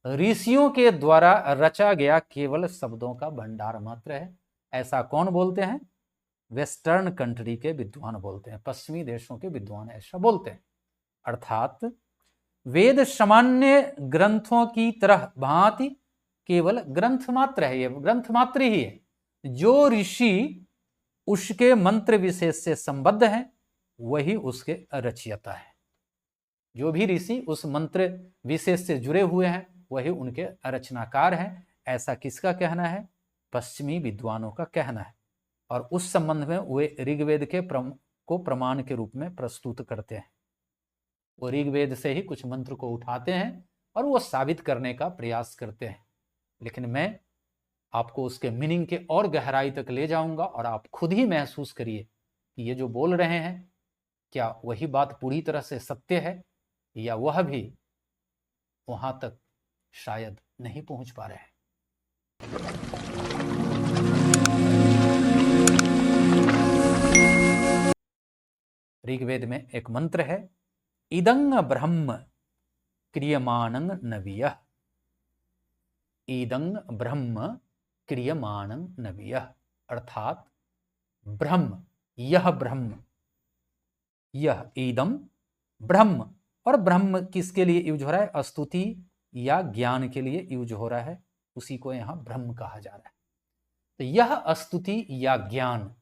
ऋषियों के द्वारा रचा गया केवल शब्दों का भंडार मात्र है। ऐसा कौन बोलते हैं? वेस्टर्न कंट्री के विद्वान बोलते हैं, पश्चिमी देशों के विद्वान ऐसा बोलते हैं। अर्थात वेद सामान्य ग्रंथों की तरह भांति केवल ग्रंथ मात्र है, ये ग्रंथ मात्र ही है। जो ऋषि उसके मंत्र विशेष से संबद्ध है वही उसके रचयिता है। जो भी ऋषि उस मंत्र विशेष से जुड़े हुए हैं वही उनके रचनाकार हैं। ऐसा किसका कहना है? पश्चिमी विद्वानों का कहना है। और उस संबंध में वे ऋग्वेद के को प्रमाण के रूप में प्रस्तुत करते हैं। वो ऋग्वेद से ही कुछ मंत्र को उठाते हैं और वो साबित करने का प्रयास करते हैं। लेकिन मैं आपको उसके मीनिंग के और गहराई तक ले जाऊंगा और आप खुद ही महसूस करिए कि ये जो बोल रहे हैं क्या वही बात पूरी तरह से सत्य है, या वह भी वहां तक शायद नहीं पहुंच पा रहे हैं। ऋग्वेद में एक मंत्र है, इदं ब्रह्म क्रियमाणं नवीयः, इदं ब्रह्म क्रियमाणं नवीयः, अर्थात ब्रह्म, यह ब्रह्म, यह इदम ब्रह्म। और ब्रह्म किसके लिए यूज हो रहा है? स्तुति या ज्ञान के लिए यूज हो रहा है, उसी को यहां ब्रह्म कहा जा रहा है। तो यह स्तुति या ज्ञान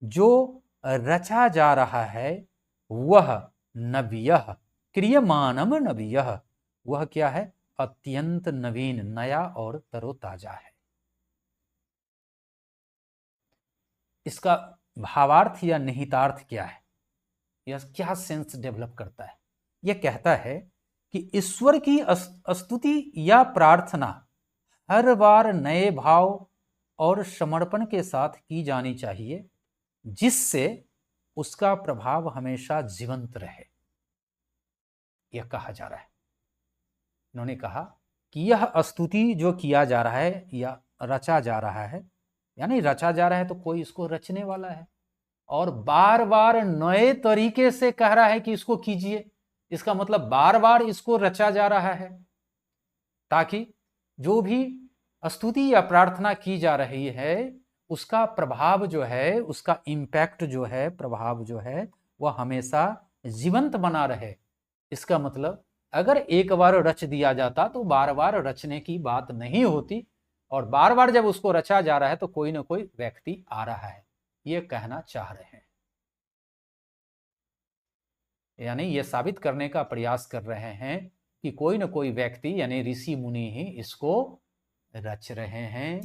जो रचा जा रहा है वह नवीयः क्रियमाणम नवीयः, वह क्या है? अत्यंत नवीन, नया और तरोताजा है। इसका भावार्थ या निहितार्थ क्या है? यह क्या सेंस डेवलप करता है? यह कहता है कि ईश्वर की स्तुति या प्रार्थना हर बार नए भाव और समर्पण के साथ की जानी चाहिए, जिससे उसका प्रभाव हमेशा जीवंत रहे, यह कहा जा रहा है। उन्होंने कहा कि यह स्तुति जो किया जा रहा है या रचा जा रहा है, यानी रचा जा रहा है तो कोई इसको रचने वाला है और बार बार नए तरीके से कह रहा है कि इसको कीजिए, इसका मतलब बार बार इसको रचा जा रहा है ताकि जो भी स्तुति या प्रार्थना की जा रही है उसका प्रभाव जो है, उसका इम्पैक्ट जो है, प्रभाव जो है वह हमेशा जीवंत बना रहे। इसका मतलब अगर एक बार रच दिया जाता तो बार बार रचने की बात नहीं होती, और बार बार जब उसको रचा जा रहा है तो कोई ना कोई व्यक्ति आ रहा है, ये कहना चाह रहे हैं। यानी ये साबित करने का प्रयास कर रहे हैं कि कोई न कोई व्यक्ति यानी ऋषि मुनि ही इसको रच रहे हैं,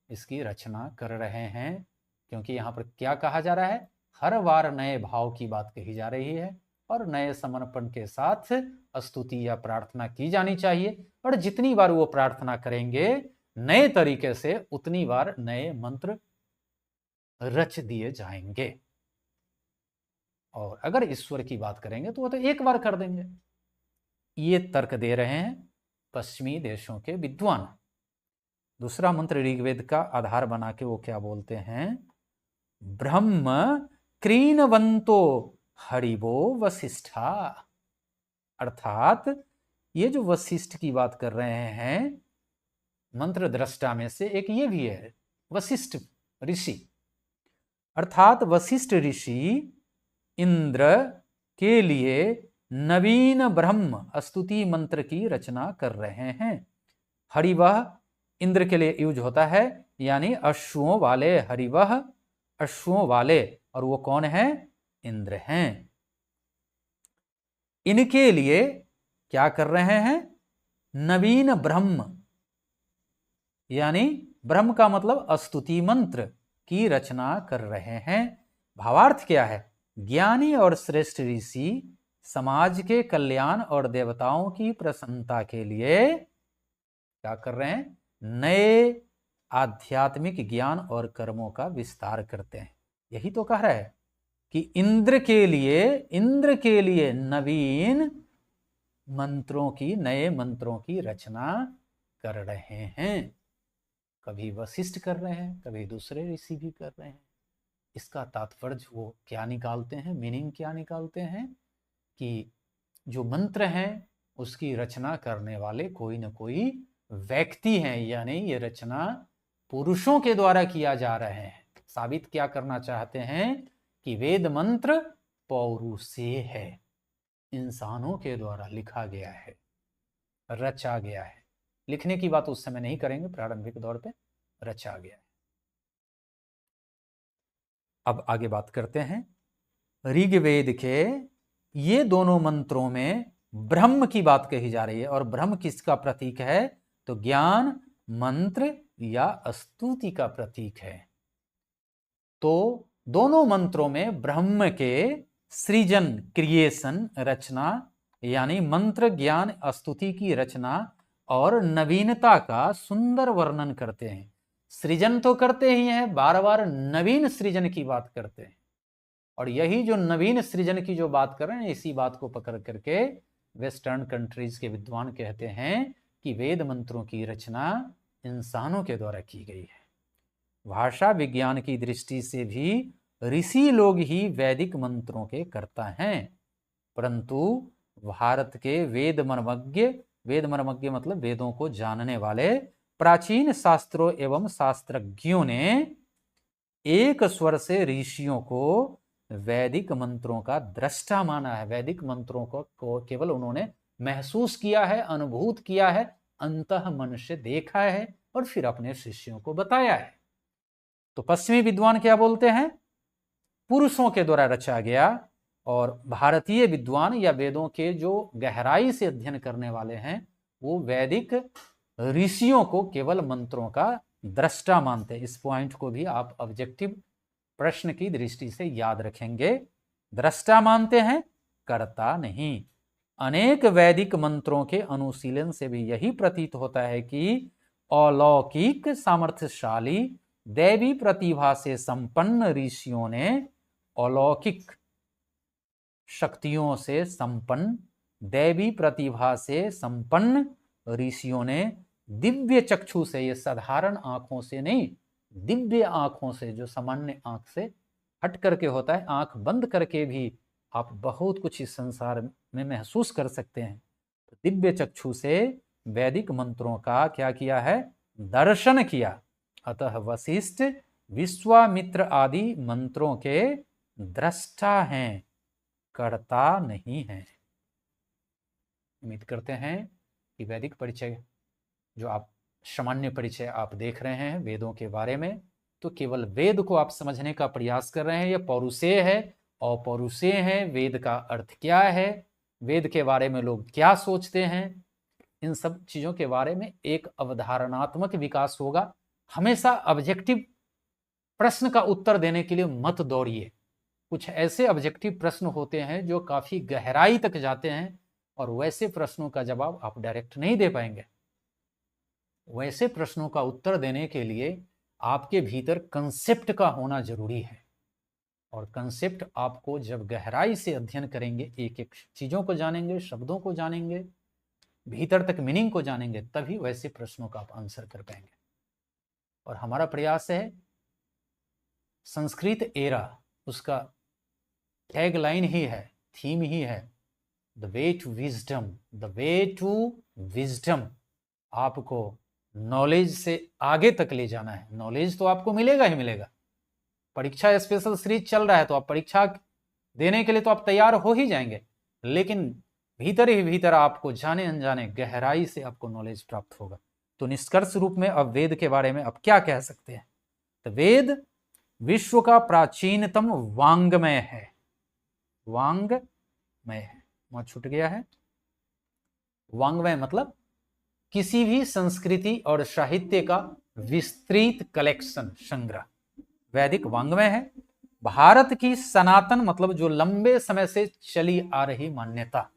इसकी रचना कर रहे हैं। क्योंकि यहाँ पर क्या कहा जा रहा है, हर बार नए भाव की बात कही जा रही है और नए समर्पण के साथ स्तुति या प्रार्थना की जानी चाहिए, और जितनी बार वो प्रार्थना करेंगे नए तरीके से उतनी बार नए मंत्र रच दिए जाएंगे। और अगर ईश्वर की बात करेंगे तो वो तो एक बार कर देंगे। ये तर्क दे रहे हैं पश्चिमी देशों के विद्वान। दूसरा मंत्र ऋग्वेद का आधार बना के वो क्या बोलते हैं, ब्रह्म क्रीनवंतो हरिवो वशिष्ठा। अर्थात ये जो वशिष्ठ की बात कर रहे हैं मंत्र दृष्टा में से एक ये भी है, वशिष्ठ ऋषि। अर्थात वशिष्ठ ऋषि इंद्र के लिए नवीन ब्रह्म स्तुति मंत्र की रचना कर रहे हैं। हरिवह इंद्र के लिए यूज होता है, यानी अश्वों वाले, हरिवह अश्वों वाले, और वो कौन है, इंद्र हैं। इनके लिए क्या कर रहे हैं, नवीन ब्रह्म, यानी ब्रह्म का मतलब स्तुति मंत्र की रचना कर रहे हैं। भावार्थ क्या है, ज्ञानी और श्रेष्ठ ऋषि समाज के कल्याण और देवताओं की प्रसन्नता के लिए क्या कर रहे हैं, नए आध्यात्मिक ज्ञान और कर्मों का विस्तार करते हैं। यही तो कह रहा है कि इंद्र के लिए नवीन मंत्रों की, नए मंत्रों की रचना कर रहे हैं। कभी वशिष्ठ कर रहे हैं, कभी दूसरे ऋषि भी कर रहे हैं। इसका तात्पर्य वो क्या निकालते हैं, मीनिंग क्या निकालते हैं कि जो मंत्र हैं उसकी रचना करने वाले कोई न कोई व्यक्ति हैं, यानी ये रचना पुरुषों के द्वारा किया जा रहे हैं। साबित क्या करना चाहते हैं कि वेद मंत्र पौरुषेय है, इंसानों के द्वारा लिखा गया है, रचा गया है। लिखने की बात उस समय नहीं करेंगे, प्रारंभिक दौर पे रचा गया है। अब आगे बात करते हैं ऋग्वेद के ये दोनों मंत्रों में ब्रह्म की बात कही जा रही है, और ब्रह्म किसका प्रतीक है, तो ज्ञान, मंत्र या स्तुति का प्रतीक है। तो दोनों मंत्रों में ब्रह्म के सृजन, क्रिएशन, रचना, यानी मंत्र, ज्ञान, स्तुति की रचना और नवीनता का सुंदर वर्णन करते हैं। सृजन तो करते ही हैं, बार बार नवीन सृजन की बात करते हैं। और यही जो नवीन सृजन की जो बात कर रहे हैं, इसी बात को पकड़ करके वेस्टर्न कंट्रीज के विद्वान कहते हैं कि वेद मंत्रों की रचना इंसानों के द्वारा की गई है। भाषा विज्ञान की दृष्टि से भी ऋषि लोग ही वैदिक मंत्रों के कर्ता हैं, परंतु भारत के वेद मर्मज्ञ मतलब वेदों को जानने वाले प्राचीन शास्त्रों एवं शास्त्रज्ञों ने एक स्वर से ऋषियों को वैदिक मंत्रों का दृष्टा माना है। वैदिक मंत्रों को केवल उन्होंने महसूस किया है, अनुभूत किया है, अंतः मन से देखा है और फिर अपने शिष्यों को बताया है। तो पश्चिमी विद्वान क्या बोलते हैं, पुरुषों के द्वारा रचा गया, और भारतीय विद्वान या वेदों के जो गहराई से अध्ययन करने वाले हैं वो वैदिक ऋषियों को केवल मंत्रों का दृष्टा मानते हैं। इस पॉइंट को भी आप ऑब्जेक्टिव प्रश्न की दृष्टि से याद रखेंगे। दृष्टा मानते हैं, कर्ता नहीं। अनेक वैदिक मंत्रों के अनुशीलन से भी यही प्रतीत होता है कि अलौकिक सामर्थ्यशाली दैवी प्रतिभा से संपन्न ऋषियों ने, अलौकिक शक्तियों से संपन्न, दैवी प्रतिभा से संपन्न ऋषियों ने दिव्य चक्षु से, ये साधारण आंखों से नहीं, दिव्य आंखों से, जो सामान्य आंख से हट करके होता है, आंख बंद करके भी आप बहुत कुछ इस संसार में महसूस कर सकते हैं। तो दिव्य चक्षु से वैदिक मंत्रों का क्या किया है? दर्शन किया। अतः वशिष्ठ विश्वामित्र आदि मंत्रों के दृष्टा हैं, कर्ता नहीं हैं। उम्मीद करते हैं कि वैदिक परिचय जो आप सामान्य परिचय आप देख रहे हैं वेदों के बारे में, तो केवल वेद को आप समझने का प्रयास कर रहे हैं। यह पौरुषेय है, अपौरुषेय है, वेद का अर्थ क्या है, वेद के बारे में लोग क्या सोचते हैं, इन सब चीजों के बारे में एक अवधारणात्मक विकास होगा। हमेशा ऑब्जेक्टिव प्रश्न का उत्तर देने के लिए मत दौड़िए। कुछ ऐसे ऑब्जेक्टिव प्रश्न होते हैं जो काफी गहराई तक जाते हैं, और वैसे प्रश्नों का जवाब आप डायरेक्ट नहीं दे पाएंगे। वैसे प्रश्नों का उत्तर देने के लिए आपके भीतर कंसेप्ट का होना जरूरी है, और कंसेप्ट आपको जब गहराई से अध्ययन करेंगे, एक एक चीजों को जानेंगे, शब्दों को जानेंगे, भीतर तक मीनिंग को जानेंगे, तभी वैसे प्रश्नों का आप आंसर कर पाएंगे। और हमारा प्रयास है संस्कृत एरा, उसका टैगलाइन ही है, थीम ही है, the way to wisdom. The way to wisdom, आपको नॉलेज से आगे तक ले जाना है। नॉलेज तो आपको मिलेगा ही मिलेगा। परीक्षा स्पेशल सीरीज चल रहा है, तो आप परीक्षा देने के लिए तो आप तैयार हो ही जाएंगे, लेकिन भीतर ही भीतर आपको जाने अनजाने गहराई से आपको नॉलेज प्राप्त होगा। तो निष्कर्ष रूप में अब वेद के बारे में अब क्या कह सकते हैं? तो वेद विश्व का प्राचीनतम वांग्मय है। वांग्मय है, वहां छूट गया है। वांग्मय मतलब किसी भी संस्कृति और साहित्य का विस्तृत कलेक्शन, संग्रह, वैदिक वांग्मय है। भारत की सनातन मतलब जो लंबे समय से चली आ रही मान्यता,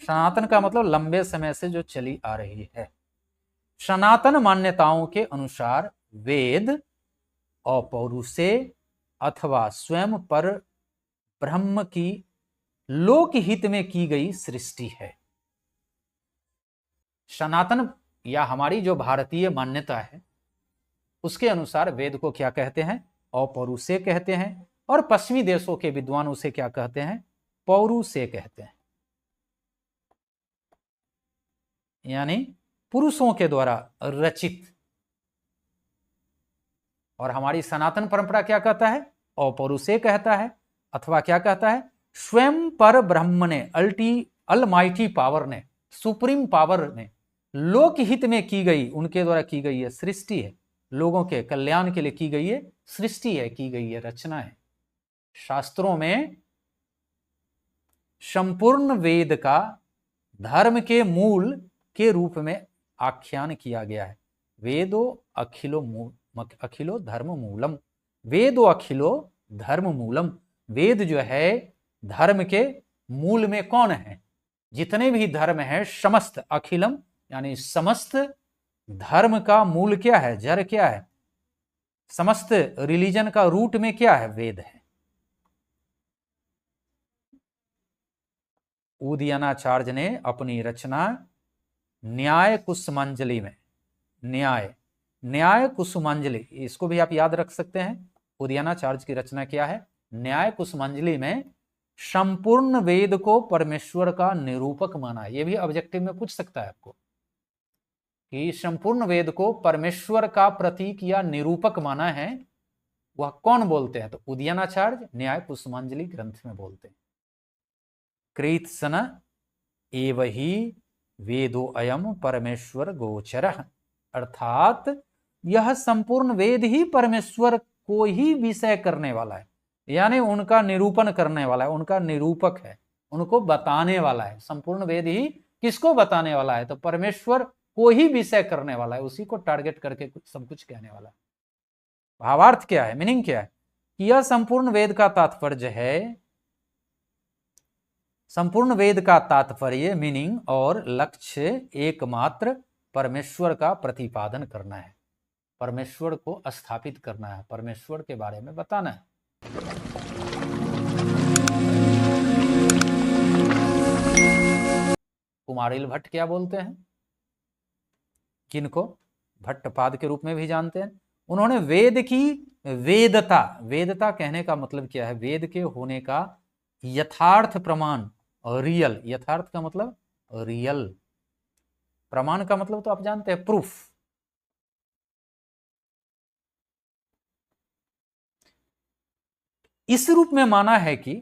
सनातन का मतलब लंबे समय से जो चली आ रही है, सनातन मान्यताओं के अनुसार वेद अपौरुषेय अथवा स्वयं पर ब्रह्म की लोकहित में की गई सृष्टि है। सनातन या हमारी जो भारतीय मान्यता है, उसके अनुसार वेद को क्या कहते हैं? अपौरुषेय कहते हैं, और पश्चिमी देशों के विद्वान उसे क्या कहते हैं? पौरुषेय कहते हैं, यानी पुरुषों के द्वारा रचित। और हमारी सनातन परंपरा क्या कहता है? अपौरुषेय कहता है, अथवा क्या कहता है? स्वयं पर ब्रह्म ने, अलमाइटी पावर ने, सुप्रीम पावर ने लोकहित में की गई, उनके द्वारा की गई है सृष्टि है, लोगों के कल्याण के लिए की गई है सृष्टि है, की गई है रचना है। शास्त्रों में संपूर्ण वेद का धर्म के मूल के रूप में आख्यान किया गया है। वेदो अखिलो धर्म मूलम, वेदो अखिलो धर्म मूलम। वेद जो है धर्म के मूल में कौन है? जितने भी धर्म है, समस्त, अखिलम यानी समस्त धर्म का मूल क्या है? जड़ क्या है? समस्त रिलीजन का रूट में क्या है? वेद है। उदयनाचार्य ने अपनी रचना न्याय कुसुमांजलि में, न्याय कुसुमांजलि, इसको भी आप याद रख सकते हैं। उदयनाचार्य की रचना क्या है? न्याय कुसुमांजलि में संपूर्ण वेद को परमेश्वर का निरूपक माना है। यह भी ऑब्जेक्टिव में पूछ सकता है आपको कि संपूर्ण वेद को परमेश्वर का प्रतीक या निरूपक माना है, वह कौन बोलते हैं? तो उदयनाचार्य न्याय कुसुमांजलि ग्रंथ में बोलते हैं। कृत सन एव ही वेदो अयम परमेश्वर गोचर, अर्थात यह संपूर्ण वेद ही परमेश्वर को ही विषय करने वाला है, यानी उनका निरूपण करने वाला है, उनका निरूपक है, उनको बताने वाला है। संपूर्ण वेद ही किसको बताने वाला है? तो परमेश्वर को ही विषय करने वाला है, उसी को टारगेट करके सब कुछ कहने वाला है। भावार्थ क्या है? मीनिंग क्या है? कि यह संपूर्ण वेद का तात्पर्य है, संपूर्ण वेद का तात्पर्य, मीनिंग और लक्ष्य एकमात्र परमेश्वर का प्रतिपादन करना है, परमेश्वर को स्थापित करना है, परमेश्वर के बारे में बताना है। कुमारिल भट्ट क्या बोलते हैं, किनको भट्टपाद के रूप में भी जानते हैं? उन्होंने वेद की वेदता, वेदता कहने का मतलब क्या है? वेद के होने का यथार्थ प्रमाण, रियल, यथार्थ का मतलब रियल, प्रमाण का मतलब तो आप जानते हैं, प्रूफ। इस रूप में माना है कि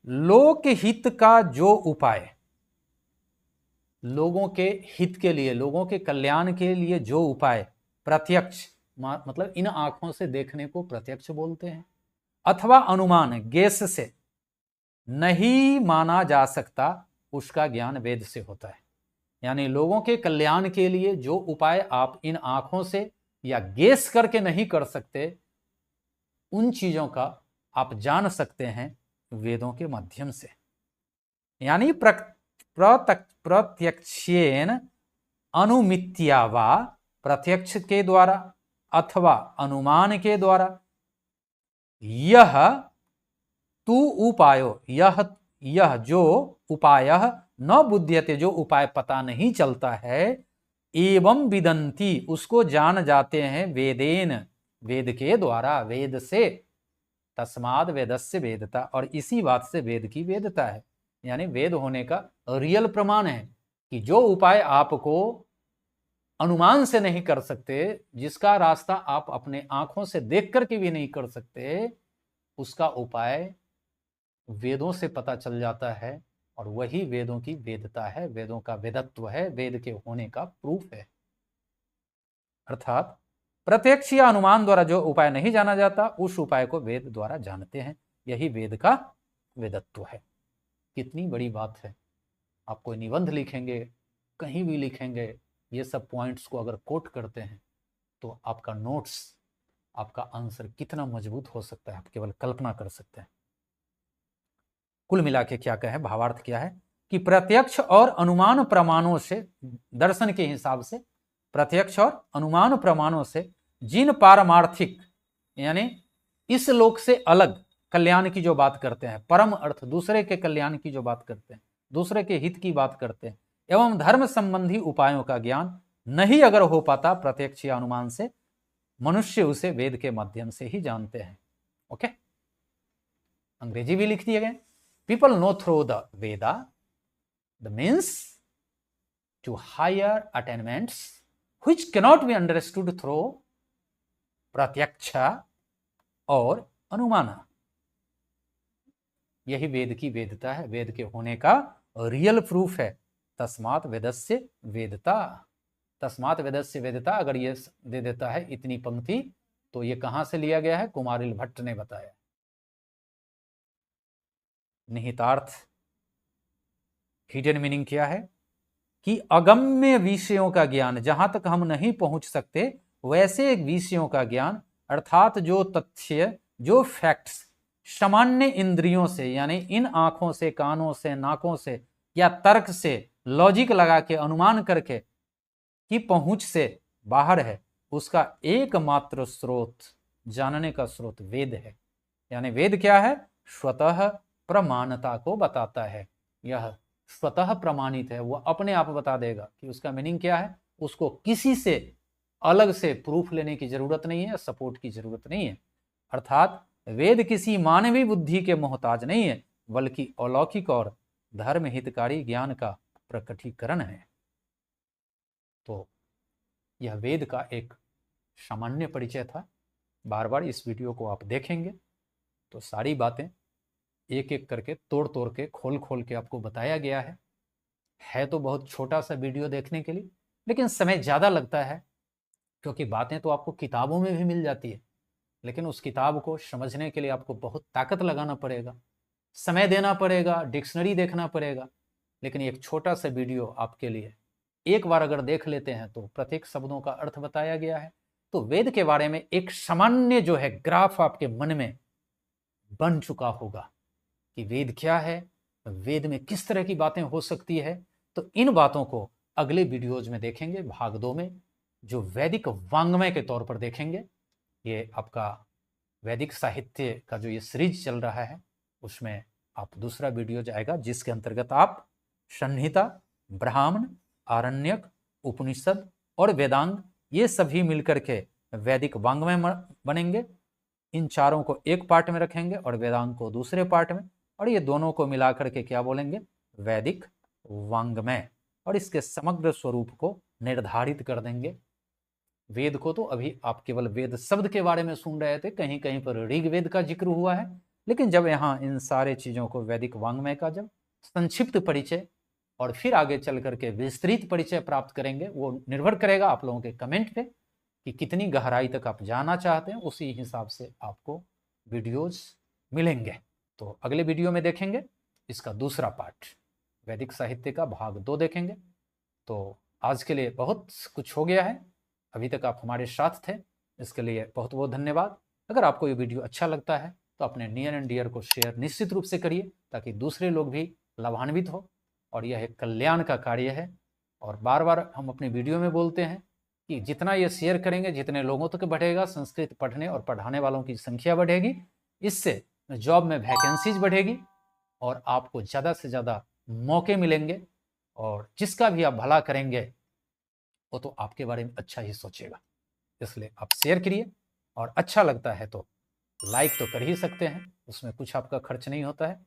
लोकहित का जो उपाय, लोगों के हित के लिए, लोगों के कल्याण के लिए जो उपाय प्रत्यक्ष, मतलब इन आंखों से देखने को प्रत्यक्ष बोलते हैं, अथवा अनुमान गेस से नहीं माना जा सकता, उसका ज्ञान वेद से होता है। यानी लोगों के कल्याण के लिए जो उपाय आप इन आंखों से या गेस करके नहीं कर सकते, उन चीजों का आप जान सकते हैं वेदों के माध्यम से। यानी प्रत्यक्षेन अनुमित्या वा, प्रत्यक्ष के द्वारा अथवा अनुमान के द्वारा, यह तू उपायो, यह जो उपाय न बुध्यते, जो उपाय पता नहीं चलता है, एवं विदंती, उसको जान जाते हैं वेदेन, वेद के द्वारा, वेद से, तस्माद वेदस्य वेदता, और इसी बात से वेद की वेदता है। यानी वेद होने का रियल प्रमाण है कि जो उपाय आपको अनुमान से नहीं कर सकते, जिसका रास्ता आप अपने आंखों से देख करके भी नहीं कर सकते, उसका उपाय वेदों से पता चल जाता है, और वही वेदों की वेदता है, वेदों का वेदत्व है, वेद के होने का प्रूफ है। अर्थात प्रत्यक्ष या अनुमान द्वारा जो उपाय नहीं जाना जाता, उस उपाय को वेद द्वारा जानते हैं, यही वेद का वेदत्व है। कितनी बड़ी बात है। आप कोई निबंध लिखेंगे, कहीं भी लिखेंगे, ये सब पॉइंट्स को अगर कोट करते हैं तो आपका नोट्स, आपका आंसर कितना मजबूत हो सकता है, आप केवल कल्पना कर सकते हैं। कुल मिला के क्या कहें, भावार्थ क्या है कि प्रत्यक्ष और अनुमान प्रमाणों से, दर्शन के हिसाब से प्रत्यक्ष और अनुमान प्रमाणों से जिन पारमार्थिक, यानी इस लोक से अलग कल्याण की जो बात करते हैं, परम अर्थ, दूसरे के कल्याण की जो बात करते हैं, दूसरे के हित की बात करते हैं, एवं धर्म संबंधी उपायों का ज्ञान नहीं अगर हो पाता प्रत्यक्ष या अनुमान से, मनुष्य उसे वेद के माध्यम से ही जानते हैं। ओके, अंग्रेजी भी लिख दिए गए। People know through the Veda the means to higher attainments which cannot be understood through pratyaksha और अनुमाना। यही वेद की वेदता है, वेद के होने का रियल प्रूफ है। तस्मात् वेदस्य वेदता, तस्मात् वेदस्य वेदता, अगर ये दे देता है इतनी पंक्ति, तो ये कहां से लिया गया है, कुमारिल भट्ट ने बताया। निहितार्थ, हिडन मीनिंग क्या है कि अगम्य विषयों का ज्ञान, जहां तक हम नहीं पहुंच सकते वैसे विषयों का ज्ञान, अर्थात जो तथ्य, जो फैक्ट्स सामान्य इंद्रियों से, यानी इन आंखों से, कानों से, नाकों से या तर्क से, लॉजिक लगा के, अनुमान करके की पहुंच से बाहर है, उसका एकमात्र स्रोत, जानने का स्रोत वेद है। यानी वेद क्या है, स्वतः प्रमाणता को बताता है। यह स्वतः प्रमाणित है, वो अपने आप बता देगा कि उसका मीनिंग क्या है, उसको किसी से अलग से प्रूफ लेने की जरूरत नहीं है, सपोर्ट की जरूरत नहीं है। अर्थात वेद किसी मानवीय बुद्धि के मोहताज नहीं है, बल्कि अलौकिक और धर्म हितकारी ज्ञान का प्रकटीकरण है। तो यह वेद का एक सामान्य परिचय था। बार बार इस वीडियो को आप देखेंगे तो सारी बातें एक एक करके, तोड़ तोड़ के, खोल खोल के आपको बताया गया है तो बहुत छोटा सा वीडियो देखने के लिए, लेकिन समय ज़्यादा लगता है, क्योंकि बातें तो आपको किताबों में भी मिल जाती है, लेकिन उस किताब को समझने के लिए आपको बहुत ताकत लगाना पड़ेगा, समय देना पड़ेगा, डिक्शनरी देखना पड़ेगा। लेकिन एक छोटा सा वीडियो आपके लिए एक बार अगर देख लेते हैं तो प्रत्येक शब्दों का अर्थ बताया गया है। तो वेद के बारे में एक सामान्य जो है ग्राफ आपके मन में बन चुका होगा कि वेद क्या है, वेद में किस तरह की बातें हो सकती है। तो इन बातों को अगले वीडियोज में देखेंगे, भाग 2 में, जो वैदिक वांग्मय के तौर पर देखेंगे। ये आपका वैदिक साहित्य का जो ये सीरीज चल रहा है, उसमें आप दूसरा वीडियो जाएगा, जिसके अंतर्गत आप संहिता, ब्राह्मण, आरण्यक, उपनिषद और वेदांग, ये सभी मिलकर के वैदिक वांग्मय बनेंगे। इन चारों को एक पार्ट में रखेंगे और वेदांग को दूसरे पार्ट में, और ये दोनों को मिलाकर के क्या बोलेंगे, वैदिक वांग्मय। और इसके समग्र स्वरूप को निर्धारित कर देंगे। वेद को तो अभी आप केवल वेद शब्द के बारे में सुन रहे थे, कहीं कहीं पर ऋग्वेद का जिक्र हुआ है, लेकिन जब यहाँ इन सारे चीजों को वैदिक वांग्मय का जब संक्षिप्त परिचय और फिर आगे चल करके विस्तृत परिचय प्राप्त करेंगे, वो निर्भर करेगा आप लोगों के कमेंट पे कि कितनी गहराई तक आप जाना चाहते हैं, उसी हिसाब से आपको वीडियोस मिलेंगे। तो अगले वीडियो में देखेंगे इसका दूसरा पार्ट, वैदिक साहित्य का भाग 2 देखेंगे। तो आज के लिए बहुत कुछ हो गया है, अभी तक आप हमारे साथ थे, इसके लिए बहुत बहुत धन्यवाद। अगर आपको ये वीडियो अच्छा लगता है तो अपने नियर एंड डियर को शेयर निश्चित रूप से करिए, ताकि दूसरे लोग भी लाभान्वित हो, और यह एक कल्याण का कार्य है। और बार बार हम अपने वीडियो में बोलते हैं कि जितना ये शेयर करेंगे, जितने लोगों तक बढ़ेगा, संस्कृत पढ़ने और पढ़ाने वालों की संख्या बढ़ेगी, इससे जॉब में वैकेंसीज बढ़ेगी और आपको ज़्यादा से ज़्यादा मौके मिलेंगे, और जिसका भी आप भला करेंगे वो तो आपके बारे में अच्छा ही सोचेगा। इसलिए आप शेयर करिए, और अच्छा लगता है तो लाइक तो कर ही सकते हैं, उसमें कुछ आपका खर्च नहीं होता है।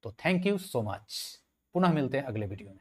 तो थैंक यू सो मच, पुनः मिलते हैं अगले वीडियो में।